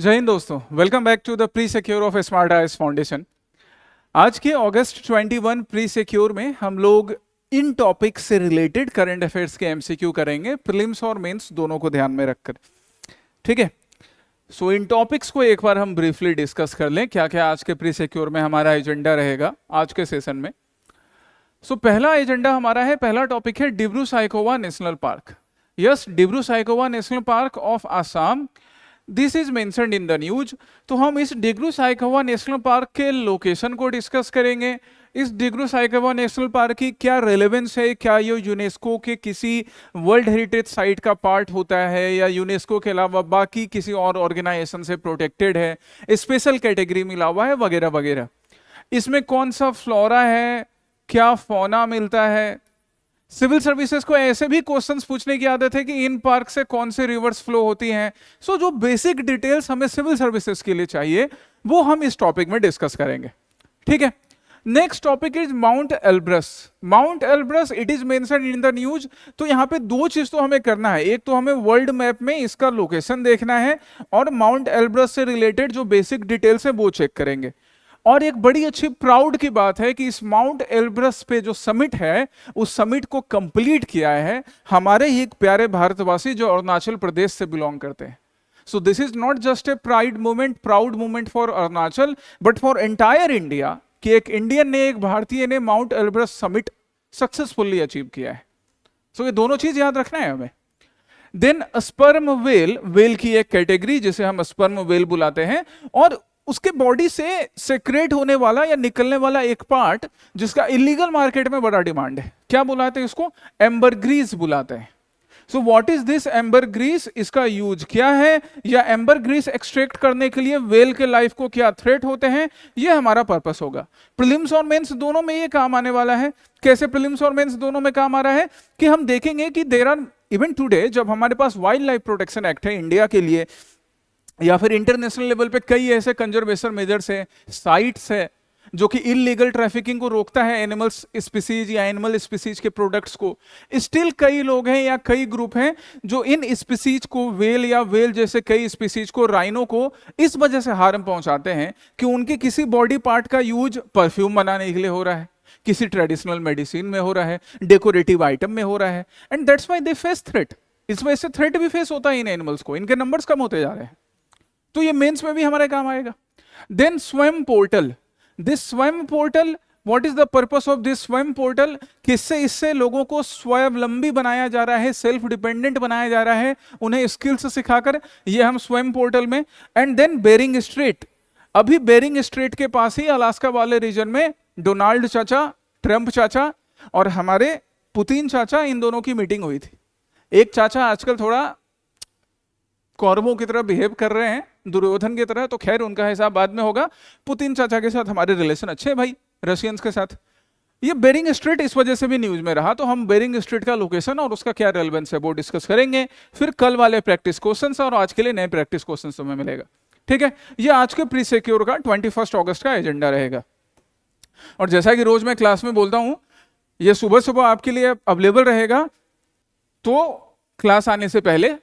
जय हिंद दोस्तों, welcome back to the pre secure of smart IAS foundation. आज के अगस्त 21 प्री सिक्योर में हम लोग इन टॉपिक्स से रिलेटेड करंट अफेयर्स के एमसीक्यू करेंगे, प्रीलिम्स और मेंस दोनों को ध्यान में रखकर। ठीक है, सो इन टॉपिक्स को एक बार हम ब्रीफली डिस्कस कर लें, क्या क्या आज के प्री सिक्योर में हमारा एजेंडा रहेगा आज के सेशन में। सो पहला एजेंडा हमारा है, पहला टॉपिक है Dibru Saikhowa national park. Yes, Dibru Saikhowa national park of Assam, this is mentioned in the news. तो हम इस डिब्रू साइखोवा नेशनल पार्क के लोकेशन को डिस्कस करेंगे। इस डिब्रू साइखोवा नेशनल पार्क की क्या रेलेवेंस है, क्या ये यूनेस्को के किसी वर्ल्ड हेरिटेज साइट का पार्ट होता है या यूनेस्को के अलावा बाकी किसी और ऑर्गेनाइजेशन से प्रोटेक्टेड है, स्पेशल कैटेगरी मिला हुआ है वगैरह वगैरह। इसमें कौन सा फ्लोरा है, क्या फौना मिलता है। सिविल सर्विसेज को ऐसे भी क्वेश्चंस पूछने की आदत है कि इन पार्क से कौन से रिवर्स फ्लो होती हैं। सो जो बेसिक डिटेल्स हमें सिविल सर्विसेज के लिए चाहिए वो हम इस टॉपिक में डिस्कस करेंगे। ठीक है, next topic is mount Elbrus. Mount Elbrus it is mentioned in the news. तो यहाँ पे दो चीज तो हमें करना है, एक तो हमें वर्ल्ड मैप में इसका लोकेशन देखना है और माउंट एल्ब्रस से रिलेटेड जो बेसिक डिटेल्स है वो चेक करेंगे। और एक बड़ी अच्छी प्राउड की बात है कि इस माउंट एल्ब्रस पे जो समिट है उस समिट को कंप्लीट किया है हमारे ही एक प्यारे भारतवासी जो अरुणाचल प्रदेश से बिलोंग करते हैं। So this is not just a pride moment, proud moment for Arunachal but for entire India कि एक इंडियन ने, एक भारतीय ने mount Elbrus summit successfully achieve किया है। सो ये दोनों चीज याद रखना है हमें। देन स्पर्म वेल, वेल की एक कैटेगरी जिसे हम स्पर्म वेल बुलाते हैं, और उसके बॉडी से सेक्रेट होने वाला या निकलने वाला एक पार्ट जिसका इलीगल मार्केट में बड़ा डिमांड है, क्या बुलाते हैं इसको? एम्बरग्रीस बुलाते हैं। So what is this ambergris, इसका यूज क्या है, या एम्बरग्रीस एक्सट्रैक्ट करने के लिए वेल के लाइफ को क्या थ्रेट होते हैं, ये हमारा पर्पस होगा। प्रीलिम्स और मेंस दोनों में ये काम आने वाला है। कैसे प्रीलिम्स और मेंस दोनों में काम आ रहा है कि हम देखेंगे कि देयर आर इवन टुडे जब हमारे पास वाइल्ड लाइफ प्रोटेक्शन एक्ट है इंडिया के लिए, या फिर इंटरनेशनल लेवल पे कई ऐसे कंजर्वेशन मेजर्स है, साइट्स है जो कि इलीगल ट्रैफिकिंग को रोकता है एनिमल्स स्पीसीज या एनिमल स्पीसीज के प्रोडक्ट्स को, स्टिल कई लोग हैं या कई ग्रुप हैं जो इन स्पीसीज को, वेल या वेल जैसे कई स्पीसीज को, राइनो को इस वजह से हार्म पहुंचाते हैं कि उनके किसी बॉडी पार्ट का यूज परफ्यूम बनाने के लिए हो रहा है, किसी ट्रेडिशनल मेडिसिन में हो रहा है, डेकोरेटिव आइटम में हो रहा है, and that's why they face threat. इस वजह से थ्रेट भी फेस होता है इन एनिमल्स को, इनके नंबर्स कम होते जा रहे हैं। तो ये मेंस में भी हमारे काम आएगा। देन स्वयं पोर्टल, दिस स्वयं portal, what is the purpose of this स्वयं पोर्टल? किससे, इससे लोगों को स्वावलंबी बनाया जा रहा है, सेल्फ डिपेंडेंट बनाया जा रहा है, उन्हें स्किल्स सिखाकर, ये हम स्वयं पोर्टल में। एंड देन बेरिंग स्ट्रेट, अभी बेरिंग स्ट्रेट के पास ही अलास्का वाले रीजन में डोनाल्ड चाचा, ट्रंप चाचा और हमारे पुतिन चाचा, इन दोनों की मीटिंग हुई थी। एक चाचा आजकल थोड़ा कौरवों की तरह बिहेव कर रहे हैं, दुर्योधन की तरह, तो खैर उनका हिसाब बाद में होगा। पुतिन चाचा के साथ हमारे रिलेशन अच्छे हैं भाई, रशियंस के साथ। ये बेरिंग स्ट्रेट इस वजह से भी न्यूज में रहा, तो हम बेरिंग स्ट्रेट का लोकेशन और उसका क्या रेलेवेंस है वो डिस्कस करेंगे। फिर कल वाले प्रैक्टिस क्वेश्चंस और आज के लिए नए प्रैक्टिस क्वेश्चंस तुम्हें मिलेगा। ठीक है, ये आज के प्री सिक्योर का 21 अगस्त का एजेंडा रहेगा। और जैसा कि रोज मैं क्लास में बोलता हूं, ये सुबह सुबह आपके लिए अवेलेबल रहेगा, तो क्लास आने से पहले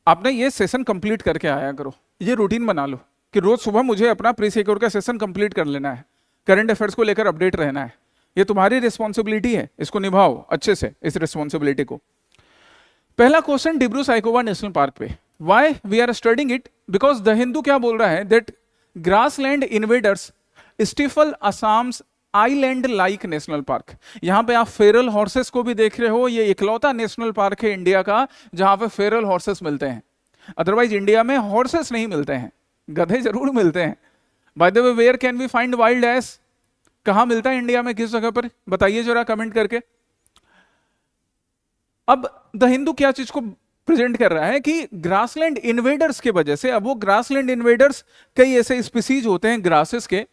आपने ये सेशन कंप्लीट करके आया करो। ये रूटीन बना लो कि रोज सुबह मुझे अपना प्री सिक्योर का सेशन कंप्लीट कर लेना है, करंट अफेयर्स को लेकर अपडेट रहना है। ये तुम्हारी रिस्पॉन्सिबिलिटी है, इसको निभाओ अच्छे से, इस रिस्पॉन्सिबिलिटी को। पहला question Dibru Saikhowa national park पे, why we are studying it? Because the Hindu क्या बोल रहा है, that grassland invaders stifle Assam's island like national park. यहां पे आप फेरल हॉर्सेस को भी देख रहे हो, ये इकलौता नेशनल पार्क है इंडिया का जहां पे फेरल हॉर्सेस मिलते हैं। अदरवाइज इंडिया में हॉर्सेस नहीं मिलते हैं, गधे जरूर मिलते हैं। By the way, where can we find wild ass? कहां मिलता है इंडिया में, किस जगह पर, बताइए जरा कमेंट करके। अब द हिंदू क्या चीज को प्रेजेंट कर रहा है कि ग्रासलैंड इन्वेडर्स के वजह से, अब वो ग्रासलैंड इन्वेडर्स कई ऐसे स्पीसीज होते हैं ग्रासेस के,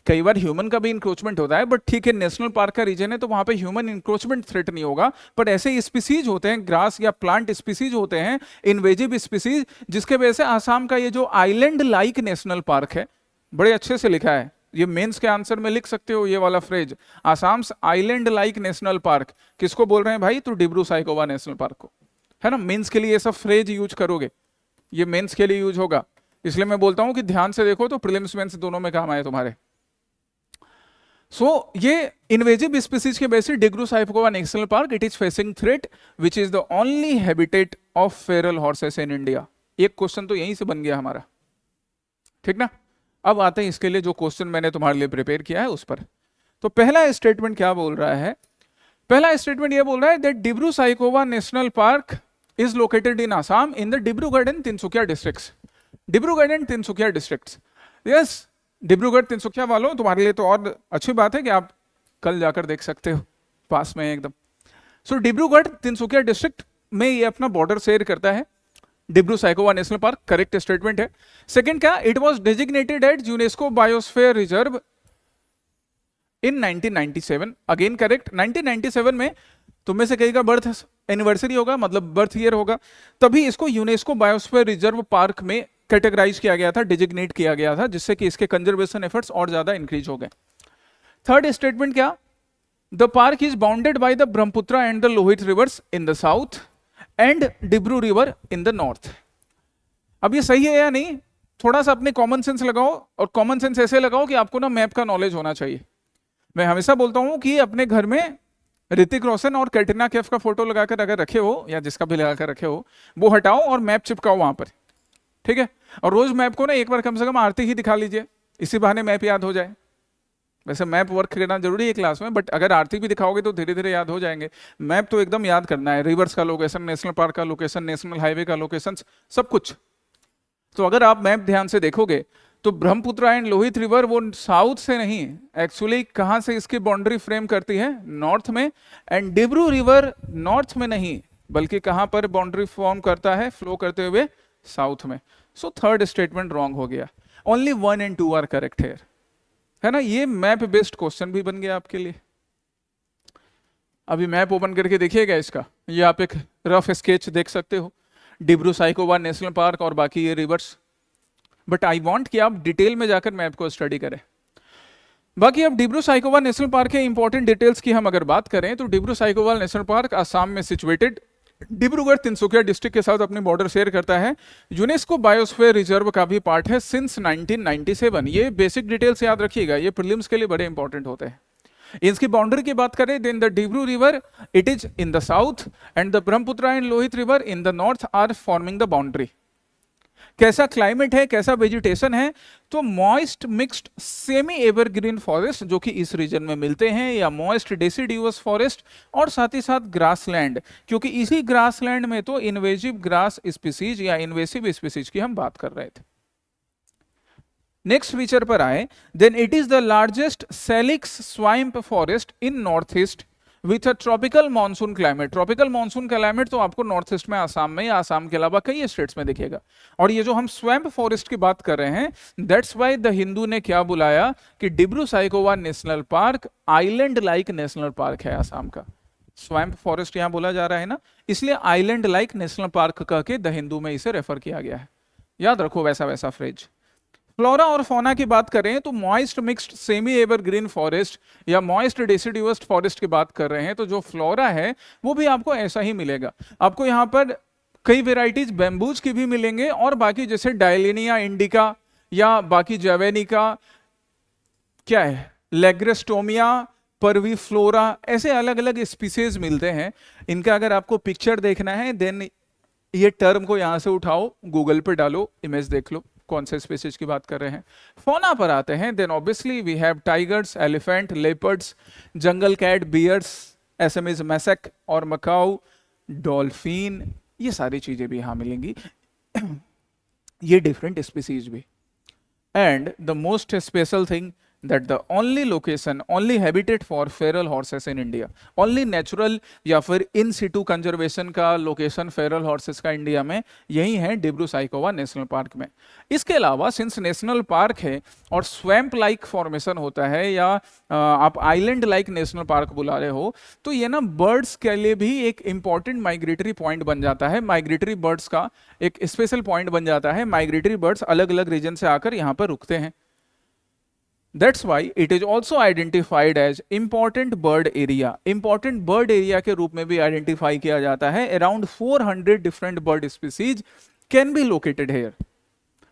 कई बार ह्यूमन का भी इंक्रोचमेंट होता है, बट ठीक है नेशनल पार्क का रीजन है तो वहां पे ह्यूमन इंक्रोचमेंट थ्रेट नहीं होगा, बट ऐसे स्पीसीज होते हैं, ग्रास या प्लांट स्पीसीज होते हैं, इन्वेजिव स्पीसीज, जिसके वजह से आसाम का ये जो आइलैंड लाइक नेशनल पार्क है, बड़े अच्छे से लिखा है, ये मेंस के आंसर में लिख सकते हो ये वाला phrase, Assam island like national park. किसको बोल रहे हैं भाई? तो डिब्रू साइखोवा नेशनल पार्क को, है ना। मेंस के लिए ये सब फ्रेज यूज करोगे, ये मेंस के लिए यूज होगा। इसलिए मैं बोलता हूं कि ध्यान से देखो तो प्रीलिम्स मेंस दोनों में काम आए तुम्हारे। ये इन्वेजिव स्पीसीज के basis Dibru Saikhowa national park, it is facing threat which is the only habitat of feral horses in India. एक क्वेश्चन तो यहीं से बन गया हमारा, ठीक ना। अब आते हैं इसके लिए जो क्वेश्चन मैंने तुम्हारे लिए प्रिपेयर किया है उस पर। तो पहला स्टेटमेंट क्या बोल रहा है? पहला स्टेटमेंट ये बोल रहा है that Dibru Saikhowa national park is located in Assam in the Dibrugarh and Tinsukia districts. Dibrugarh and Tinsukia districts, yes. Dibrugarh Tinsukia वालों, तुम्हारे लिए तो और अच्छी बात है कि आप कल जाकर देख सकते हो, पास में एकदम। सो डिब्रूगढ़ तिनसुकिया डिस्ट्रिक्ट में ये अपना बॉर्डर शेयर करता है Dibru Saikhowa national park, correct statement है। सेकंड क्या, it was designated at UNESCO biosphere reserve in 1997, again correct. 1997 में तुम में से कई का बर्थ एनिवर्सरी होगा, मतलब बर्थ ईयर होगा, तभी इसको यूनेस्को बायोस्फीयर रिजर्व पार्क में कैटेगराइज किया गया था, डिजिग्नेट किया गया था, जिससे कि इसके कंजर्वेशन एफर्ट्स और ज्यादा इंक्रीज हो गए। थर्ड स्टेटमेंट क्या, the park is bounded by the Brahmaputra and the Lohit reverse in the south and Dibru river in the north. अब ये सही है या नहीं, थोड़ा सा अपने कॉमन सेंस लगाओ, और कॉमन सेंस ऐसे लगाओ कि आपको ना मैप का नॉलेज होना चाहिए। मैं हमेशा बोलता हूं कि अपने घर में ऋतिक रोशन और कैटरीना कैफ का फोटो लगाकर अगर रखे हो, या जिसका भी लगाकर रखे हो, वो हटाओ और मैप चिपकाओ वहां पर, ठीक है। और रोज मैप को ना एक बार कम से कम आरती ही दिखा लीजिए, इसी बहाने मैप याद हो जाए। वैसे मैप वर्क करना जरूरी है क्लास में, बट अगर आरती भी दिखाओगे तो धीरे धीरे याद हो जाएंगे। मैप तो एकदम याद करना है, रिवर्स का लोकेशन, नेशनल पार्क का लोकेशन, नेशनल हाईवे का लोकेशन, सब कुछ। तो अगर आप मैप ध्यान से देखोगे तो ब्रह्मपुत्र एंड लोहित रिवर वो साउथ से नहीं, एक्चुअली कहां से इसकी बाउंड्री फ्रेम करती है, नॉर्थ में। एंड डिब्रू रिवर नॉर्थ में नहीं, बल्कि कहां पर बाउंड्री फॉर्म करता है, फ्लो करते हुए साउथ में। सो थर्ड स्टेटमेंट रॉन्ग हो गया। Only 1 and 2 are correct here, है ना। ये मैप बेस्ड क्वेश्चन भी बन गया आपके लिए। अभी मैप ओपन करके देखिएगा इसका, ये आप एक रफ स्केच देख सकते हो, डिब्रू साहिबकोवा नेशनल पार्क और बाकी ये रिवर्स। बट आई वांट कि आप डिटेल में जाकर मैप को स्टडी करें। बाकी अब डिब्रू साहिबकोवा नेशनल पार्क के इंपॉर्टेंट डिटेल्स की हम अगर बात करें तो डिब्रू साहिबकोवा नेशनल पार्क आसाम में सिचुएटेड, डिब्रूगढ़ तिनसुकिया डिस्ट्रिक्ट के साथ अपनी बॉर्डर शेयर करता है, यूनेस्को बायोस्फीयर रिजर्व का भी पार्ट है सिंस 1997। ये बेसिक डिटेल्स याद रखिएगा, ये प्रीलिम्स के लिए बड़े इंपॉर्टेंट होते हैं। इसकी बाउंड्री की बात करें, then the Dibru river it is in the south and the Brahmaputra and Lohit river in the north are forming the boundary. कैसा क्लाइमेट है, कैसा वेजिटेशन है, तो moist mixed semi evergreen forest जो कि इस रीजन में मिलते हैं, या मॉइस्ट डेसिडियस फॉरेस्ट, और साथ ही साथ ग्रासलैंड, क्योंकि इसी ग्रासलैंड में तो इन्वेजिव ग्रास स्पीसीज या इन्वेसिव स्पीसीज की हम बात कर रहे थे। नेक्स्ट फीचर पर आए, then it is the largest salix swamp forest in north east with a tropical monsoon climate. Tropical monsoon climate तो आपको नॉर्थ ईस्ट में, आसाम में, या आसाम के अलावा कई स्टेट्स में दिखेगा। और ये जो हम स्वैम्प फॉरेस्ट की बात कर रहे हैं, दैट्स वाई द हिंदू ने क्या बुलाया कि Dibru Saikhowa national park island like national park है आसाम का। स्वैम्प फॉरेस्ट यहां बोला जा रहा है ना, इसलिए आइलैंड लाइक नेशनल पार्क कह के द हिंदू में इसे रेफर किया गया है। याद रखो वैसा वैसा फ्रेज। फ्लोरा और फौना की बात करें तो moist mixed semi evergreen forest या मॉइस्ट डेसिडियस फॉरेस्ट की बात कर रहे हैं, तो जो फ्लोरा है वो भी आपको ऐसा ही मिलेगा। आपको यहाँ पर कई वेराइटीज बैम्बूज की भी मिलेंगे, और बाकी जैसे डायलिनिया इंडिका या बाकी जैवेनिका, क्या है, लेग्रेस्टोमिया, परवी फ्लोरा, ऐसे अलग अलग स्पीसीज मिलते हैं। इनका अगर आपको पिक्चर देखना है, देन ये टर्म को यहां से उठाओ, गूगल पे डालो, इमेज देख लो कौन से स्पीसीज की बात कर रहे हैं। फौना पर आते हैं, then obviously we have tigers, elephant, leopards, jungle cat, bears, एसएमएस मैसेक और मकाऊ, डॉल्फिन, ये सारी चीजें भी यहां मिलेंगी, ये डिफरेंट स्पीसीज भी। And the most special thing that the only location, only habitat for feral horses in India, only natural या फिर in situ conservation का location feral horses का इंडिया में यही है डिब्रू साहिबकोवा नेशनल पार्क में। इसके अलावा सिंस नेशनल पार्क है और स्वैम्प लाइक फॉर्मेशन होता है, या आप आइलैंड लाइक नेशनल पार्क बुला रहे हो, तो ये ना बर्ड्स के लिए भी एक इंपॉर्टेंट माइग्रेटरी पॉइंट बन जाता है। माइग्रेटरी बर्ड्स का एक स्पेशल पॉइंट बन जाता है। माइग्रेटरी बर्ड्स अलग अलग रीजन से आकर यहाँ पर रुकते हैं। That's why it is also identified as important bird area. Important bird area के रूप में भी आइडेंटिफाई किया जाता है। Around 400 different bird species can be located here.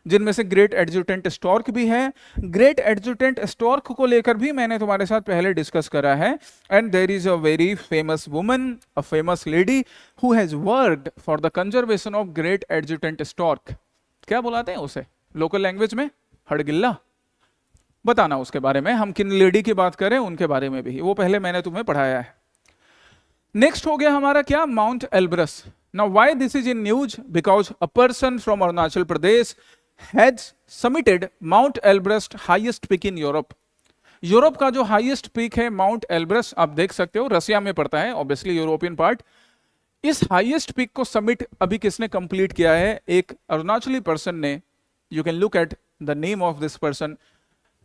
जिनमें से ग्रेट एडजुटेंट स्टॉर्क भी है। ग्रेट एडजुटेंट स्टॉर्क को लेकर भी मैंने तुम्हारे साथ पहले डिस्कस करा है। And there is a very famous woman, a famous lady who has worked for the conservation of great adjutant stork. क्या बुलाते हैं उसे लोकल लैंग्वेज में? हड़गिल्ला। बताना उसके बारे में, हम किन लेडी की बात करें उनके बारे में भी, वो पहले मैंने तुम्हें पढ़ाया है। नेक्स्ट हो गया हमारा क्या? Mount Elbrus. Now why this is in news? Because a person from Arunachal Pradesh has submitted mount Elbrus, highest peak in Europe. Europe का जो हाईएस्ट पीक है माउंट एल्ब्रस, आप देख सकते हो रसिया में पड़ता है, ऑब्वियसली यूरोपियन पार्ट। इस हाईएस्ट पीक को समिट अभी किसने कंप्लीट किया है? एक अरुणाचली पर्सन ने। You can look at the name of this person,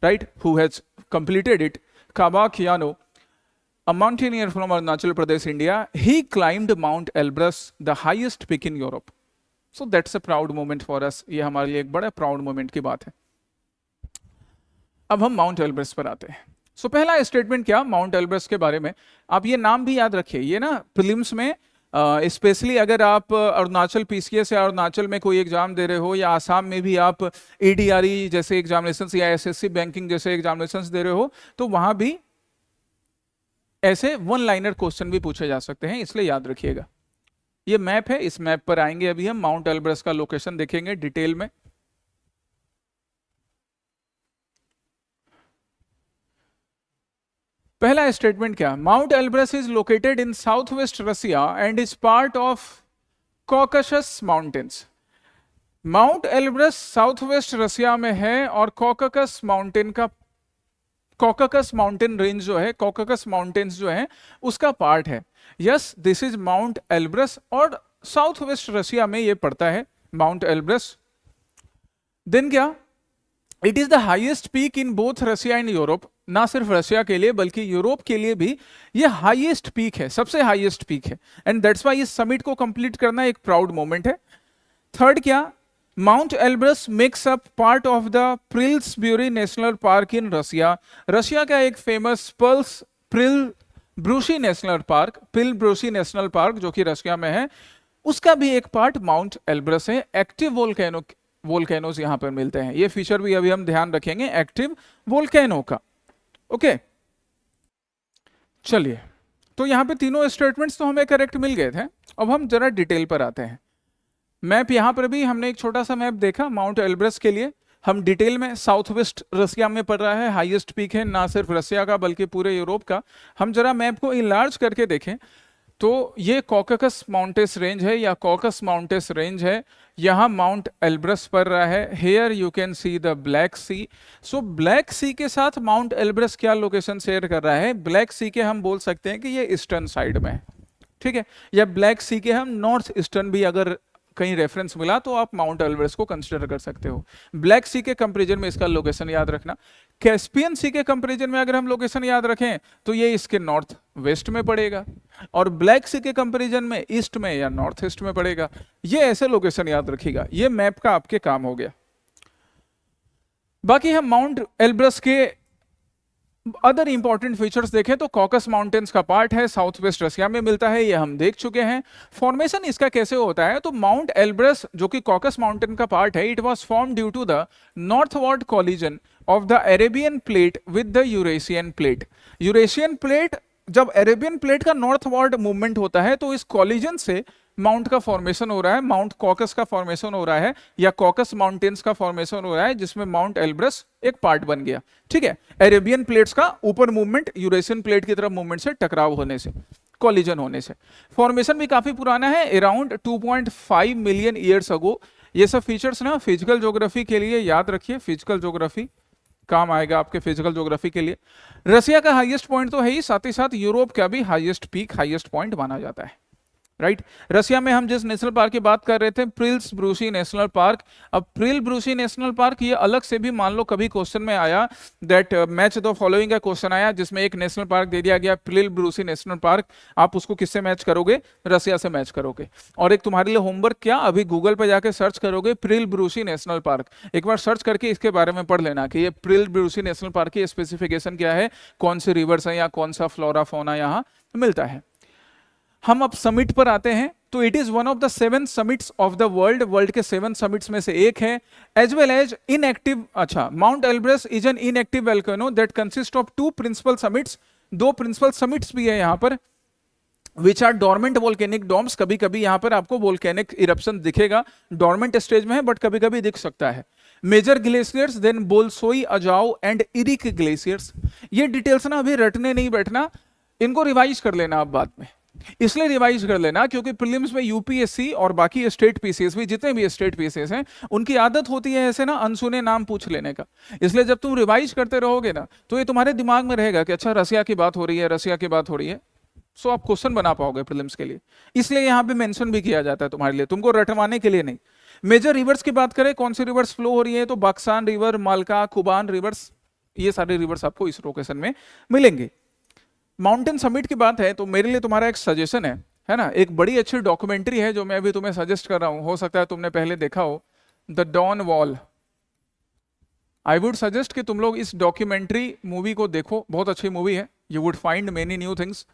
right, who has completed it. काबा खियानो, a mountaineer from Arunachal Pradesh, India, he climbed Mount Elbrus, the highest peak in Europe. So that's a proud moment for us. ये हमारे लिए एक बड़ा proud moment की बात है। अब हम माउंट एल्ब्रस पर आते हैं। सो पहला स्टेटमेंट क्या माउंट एल्ब्रस के बारे में, आप ये नाम भी याद रखिए, ये ना प्रीलिम्स में स्पेशली अगर आप अरुणाचल पीसीएस या अरुणाचल में कोई एग्जाम दे रहे हो, या आसाम में भी आप एडीआरई जैसे एग्जामिनेशंस या एसएससी बैंकिंग जैसे एग्जामिनेशंस दे रहे हो, तो वहां भी ऐसे वन लाइनर क्वेश्चन भी पूछे जा सकते हैं, इसलिए याद रखिएगा। ये मैप है, इस मैप पर आएंगे अभी हम, माउंट एल्ब्रस का लोकेशन देखेंगे डिटेल में। पहला स्टेटमेंट क्या? Mount Elbrus is located in south west Russia and is part of Caucasus mountains. Mount Elbrus south west Russia में है और कॉकसस माउंटेन का, कॉकसस माउंटेन रेंज जो है, कॉकसस माउंटेन्स जो है उसका पार्ट है। Yes, this is mount Elbrus और साउथ वेस्ट रशिया में ये पड़ता है माउंट एल्ब्रस। देन क्या? It is the highest peak in both Russia and Europe. ना सिर्फ रशिया के लिए बल्कि यूरोप के लिए भी ये हाईएस्ट पीक है, सबसे हाईएस्ट पीक है। एंड दैट्स व्हाई इस समिट को कंप्लीट करना एक प्राउड मोमेंट है। थर्ड क्या? Mount Elbrus makes up part of the Prielbrusye national park in Russia. Russia का एक famous Prielbrusye national park, Prielbrusye national park जो कि रशिया में है, उसका भी एक पार्ट माउंट एल्ब्रस है। एक्टिव वोल्केनोज यहां पर मिलते हैं, ये फीचर भी अभी हम ध्यान रखेंगे एक्टिव वोल्केनो का। ओके, चलिए, तो यहां पे तीनों स्टेटमेंट्स तो हमें करेक्ट मिल गए थे। अब हम जरा डिटेल पर आते हैं। मैप यहां पर भी हमने एक छोटा सा मैप देखा माउंट एल्ब्रस के लिए। हम डिटेल में, साउथ वेस्ट रसिया में पड़ रहा है, हाईएस्ट पीक है ना सिर्फ रसिया का बल्कि पूरे यूरोप का। हम जरा मैप को इनलार्ज करके देखें तो ये कॉकसस माउंटेन्स रेंज है या कॉकस माउंटेन्स रेंज है, यहाँ माउंट एल्ब्रस पड़ रहा है। Here you can see the black sea. So black sea के साथ माउंट एल्ब्रस क्या लोकेशन शेयर कर रहा है? ब्लैक सी के हम बोल सकते हैं कि ये ईस्टर्न साइड में है, ठीक है, या ब्लैक सी के हम नॉर्थ ईस्टर्न भी अगर कहीं रेफरेंस मिला तो आप माउंट एल्ब्रस को कंसीडर कर सकते हो। ब्लैक सी के कंपैरिजन में इसका लोकेशन याद रखना। कैस्पियन सी के कंपैरिजन में अगर हम लोकेशन याद रखें तो ये इसके नॉर्थ वेस्ट में पड़ेगा, और ब्लैक सी के कंपैरिजन में ईस्ट में या नॉर्थ ईस्ट में पड़ेगा। ये ऐसे लोकेशन याद रखिएगा, ये मैप का आपके काम हो गया। बाकी हम माउंट एल्ब्रस के अदर इंपॉर्टेंट फीचर्स देखें तो कॉकस माउंटेन्स का पार्ट है, साउथ वेस्ट रशिया में मिलता है, ये हम देख चुके हैं। फॉर्मेशन इसका कैसे होता है? तो माउंट एल्ब्रस जो कि कॉकस माउंटेन का पार्ट है, it was form due to the northward collision of the Arabian plate with the Eurasian plate. Eurasian plate, जब अरेबियन प्लेट का नॉर्थवर्ड मूवमेंट होता है तो इस कोलिजन से माउंट का फॉर्मेशन हो रहा है, माउंट कॉकस का फॉर्मेशन हो रहा है, या कॉकस माउंटेन्स का फॉर्मेशन हो रहा है, जिसमें माउंट एल्ब्रस एक पार्ट बन गया, ठीक है। अरेबियन प्लेट्स का ऊपर मूवमेंट यूरेशियन प्लेट की तरफ मूवमेंट से टकराव होने से, कोलिजन होने से। फॉर्मेशन भी काफी पुराना है, अराउंड 2.5 मिलियन ईयर्स अगो। ये सब फीचर्स ना फिजिकल ज्योग्राफी के लिए याद रखिए, फिजिकल ज्योग्राफी काम आएगा आपके फिजिकल ज्योग्राफी के लिए। रसिया का हाईएस्ट पॉइंट तो है ही, साथ ही साथ यूरोप का भी हाईएस्ट पीक, हाईएस्ट पॉइंट माना जाता है, राइट। रसिया में हम जिस नेशनल पार्क की बात कर रहे थे, प्रिल्सब्रूशी नेशनल पार्क। अब प्रिल्सब्रूशी नेशनल पार्क ये अलग से भी, मान लो कभी क्वेश्चन में आया दैट मैच द फॉलोइंग का क्वेश्चन आया जिसमें एक नेशनल पार्क दे दिया गया प्रिल्सब्रूशी नेशनल पार्क, आप उसको किससे मैच करोगे? रसिया से मैच करोगे। और एक तुम्हारे लिए होमवर्क, क्या अभी गूगल पे जाके सर्च करोगे प्रिल्सब्रूशी नेशनल पार्क, एक बार सर्च करके इसके बारे में पढ़ लेना कि ये प्रिल्सब्रूशी नेशनल पार्क की स्पेसिफिकेशन क्या है, कौन से रिवर्स है या कौन सा फ्लोरा फोना यहाँ मिलता है। हम अब समिट पर आते हैं। तो it is one of the 7 summits of the world, world के 7 समिट्स में से एक है। एज वेल एज इनएक्टिव, अच्छा, mount Elbrus is an inactive volcano that consist of 2 principal summits, 2 principal summits भी है यहाँ पर, which are dormant volcanic domes. कभी कभी यहाँ पर आपको वोल्केनिक इरप्शन दिखेगा, डोरमेंट स्टेज में है बट कभी कभी दिख सकता है। Major glaciers, then Bolshoi, Azau and Irik glaciers. ये डिटेल्स ना अभी रटने नहीं बैठना, इनको रिवाइज कर लेना आप बाद में। इसलिए रिवाइज कर लेना क्योंकि प्रीलिम्स में यूपीएससी और बाकी स्टेट पीसीएस भी, जितने भी स्टेट पीसीएस हैं, उनकी आदत होती है ऐसे ना अनसुने नाम पूछ लेने का। इसलिए जब तुम रिवाइज करते रहोगे ना तो ये तुम्हारे दिमाग में रहेगा कि अच्छा रसिया की बात हो रही है, रसिया की बात हो रही है। सो आप क्वेश्चन बना पाओगे प्रीलिम्स के लिए, इसलिए यहां पे मेंशन भी किया जाता है तुम्हारे लिए, तुमको रटवाने के लिए नहीं। मेजर रिवर्स की बात करें, कौन सी रिवर्स फ्लो हो रही है, तो बक्सान रिवर, मालका, कुबान रिवर्स, ये सारे रिवर्स आपको इस लोकेशन में मिलेंगे। माउंटेन समिट की बात है तो मेरे लिए तुम्हारा एक सजेशन है ना, एक बड़ी अच्छी डॉक्यूमेंट्री है जो मैं अभी तुम्हें सजेस्ट कर रहा हूं, हो सकता है तुमने पहले देखा हो, the Dawn Wall. I would suggest कि तुम लोग इस डॉक्यूमेंट्री मूवी को देखो, बहुत अच्छी मूवी है। You would find many new things,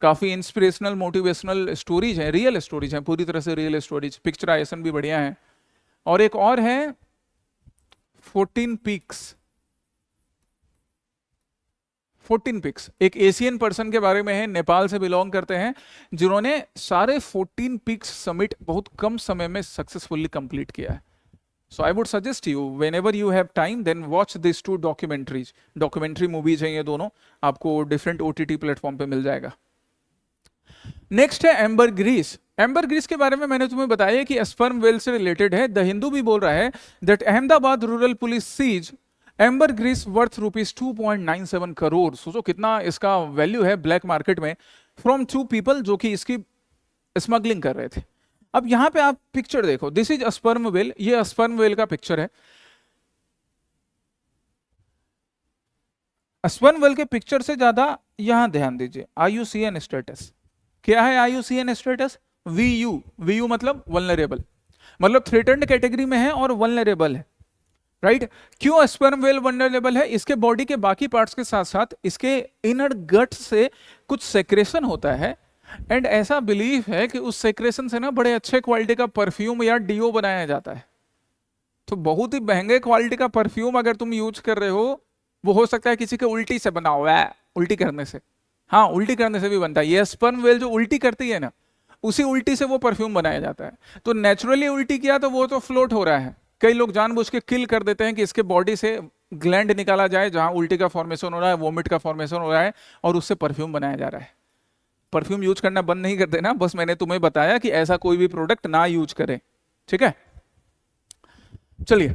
काफी इंस्पिरेशनल मोटिवेशनल स्टोरीज हैं, रियल स्टोरीज हैं, पूरी तरह से रियल स्टोरीज, पिक्चराइजेशन भी बढ़िया है। और एक और है 14 पीक्स। 14 पीक्स एक एशियन पर्सन के बारे में है, नेपाल से बिलोंग करते हैं, जिन्होंने सारे 14 पीक्स समिट बहुत कम समय में सक्सेसफुली कंप्लीट किया है। So I would suggest you whenever you have time then watch this 2 documentaries. Documentary movies हैं ये दोनों, आपको डिफरेंट ओटीटी प्लेटफॉर्म पे मिल जाएगा। नेक्स्ट है एम्बर ग्रीस। एम्बर ग्रीस के बारे में मैंने तुम्हें बताया कि स्पर्म वेल से रिलेटेड है। द हिंदू भी बोल रहा है that Ahmedabad rural police seize ambergris worth rupees 2.97 crore. सोचो कितना इसका वैल्यू है ब्लैक मार्केट में, फ्रॉम 2 पीपल जो कि इसकी स्मगलिंग कर रहे थे। अब यहां पे आप पिक्चर देखो, दिस इज स्पर्म वेल, ये स्पर्म वेल का पिक्चर है। स्पर्म वेल के पिक्चर से ज्यादा यहां ध्यान दीजिए, IUCN स्टेटस क्या है। IUCN स्टेटस VU मतलब वल्नरेबल, मतलब थ्रेटन्ड कैटेगरी में है और वल्नरेबल है, राइट। क्यों स्पर्म वेल वल्नरेबल है? इसके बॉडी के बाकी पार्ट्स के साथ साथ इसके इनर गट से कुछ सेक्रेशन होता है, एंड ऐसा बिलीफ है कि उस सेक्रेशन से ना बड़े अच्छे क्वालिटी का परफ्यूम या डीओ बनाया जाता है। तो बहुत ही महंगे क्वालिटी का परफ्यूम अगर तुम यूज कर रहे हो, वो हो सकता है किसी के उल्टी से बना हुआ है, उल्टी करने से, हाँ उल्टी करने से भी बनता है। ये स्पर्म वेल जो उल्टी करती है ना, उसी उल्टी से वो परफ्यूम बनाया जाता है। तो नेचुरली उल्टी किया तो वो तो फ्लोट हो रहा है, कई लोग जानबूझ के किल कर देते हैं कि इसके बॉडी से ग्लैंड निकाला जाए जहां उल्टी का फॉर्मेशन हो रहा है, वोमिट का फॉर्मेशन हो रहा है, और उससे परफ्यूम बनाया जा रहा है। परफ्यूम यूज करना बंद नहीं कर देना, बस मैंने तुम्हें बताया कि ऐसा कोई भी प्रोडक्ट ना यूज करें, ठीक है। चलिए